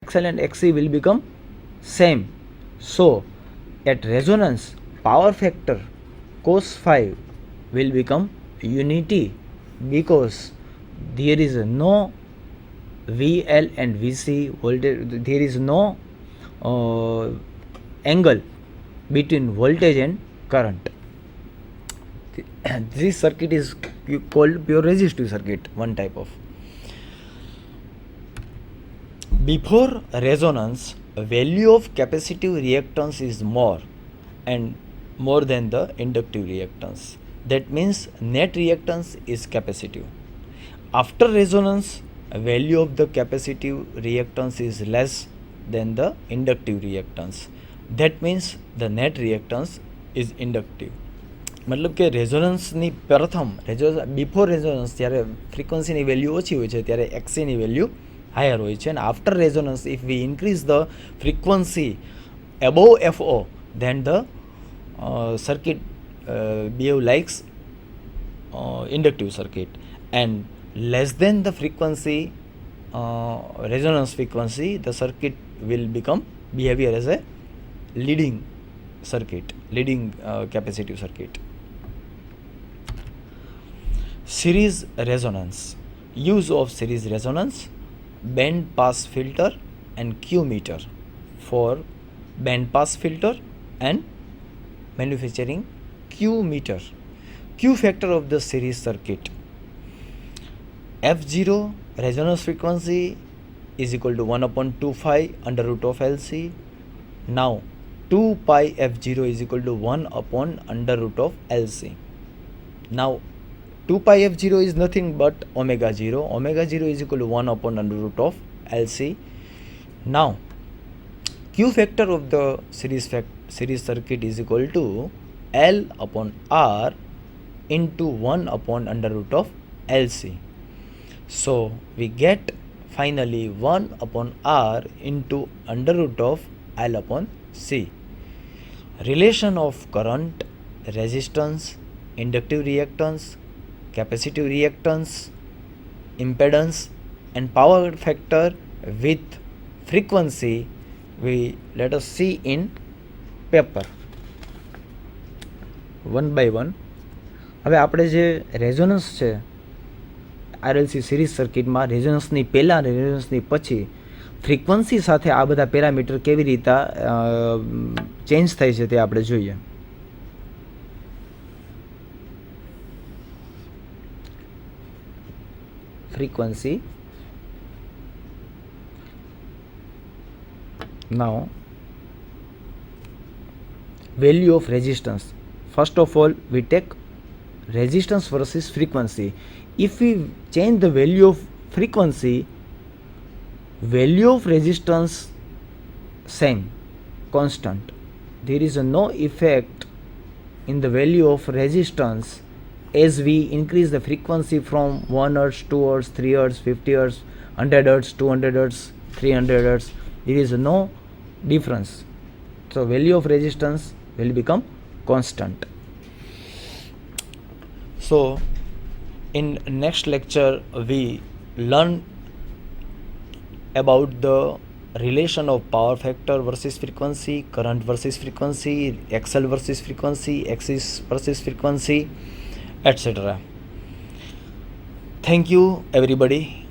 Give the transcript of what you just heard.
XL and XC will become same. So at resonance, power factor cos phi will become unity, because there is no VL and VC voltage, there is no angle between voltage and current. This circuit is called pure resistive circuit, one type of. Before resonance, value of capacitive reactance is more than the inductive reactance. That means net reactance is capacitive. After resonance, value of the capacitive reactance is less than the inductive reactance. That means the net reactance is inductive. મતલબ કે રેઝોનન્સની પ્રથમ before resonance જ્યારે ફ્રીક્વન્સીની value ઓછી હોય છે ત્યારે એક્સીની value higher હોય છે, અને after resonance if V increase the frequency above FO, then the circuit behave like inductive circuit, and less than the frequency resonance frequency, the circuit will become behavior as a leading circuit, leading capacitive circuit. Series resonance. Use of series resonance, band pass filter and Q meter for band pass filter and manufacturing Q meter. Q factor of the series circuit. F0 resonance frequency is equal to 1 upon 2 phi under root of LC. Now 2 pi F0 is equal to 1 upon under root of LC. Now 2 pi F0 is nothing but omega 0. Omega 0 is equal to 1 upon under root of LC. Now Q factor of the series circuit is equal to L upon R into 1 upon under root of LC. So we get finally 1 upon R into under root of L upon C. Relation of current, resistance, inductive reactance, capacitive reactance, impedance and power factor with frequency we let us see in paper one by one. હવે આપણે જે resonance છે RLC series સર્કિટમાં રેઝોનન્સની પહેલાં અને રેઝોનન્સની પછી frequency સાથે આ બધા પેરામીટર કેવી રીતે ચેન્જ થાય છે તે આપણે જોઈએ. Frequency. Now value of resistance. First of all we take resistance versus frequency. If we change the value of frequency, value of resistance same, constant. There is no effect in the value of resistance as we increase the frequency from 1 Hz, 2 Hz, 3 Hz, 50 Hz, 100 Hz, 200 Hz, 300 Hz. There is no difference. So value of resistance will become constant. So in next lecture we learn about the relation of power factor versus frequency, current versus frequency, XL versus frequency, axis versus frequency, etc. Thank you everybody.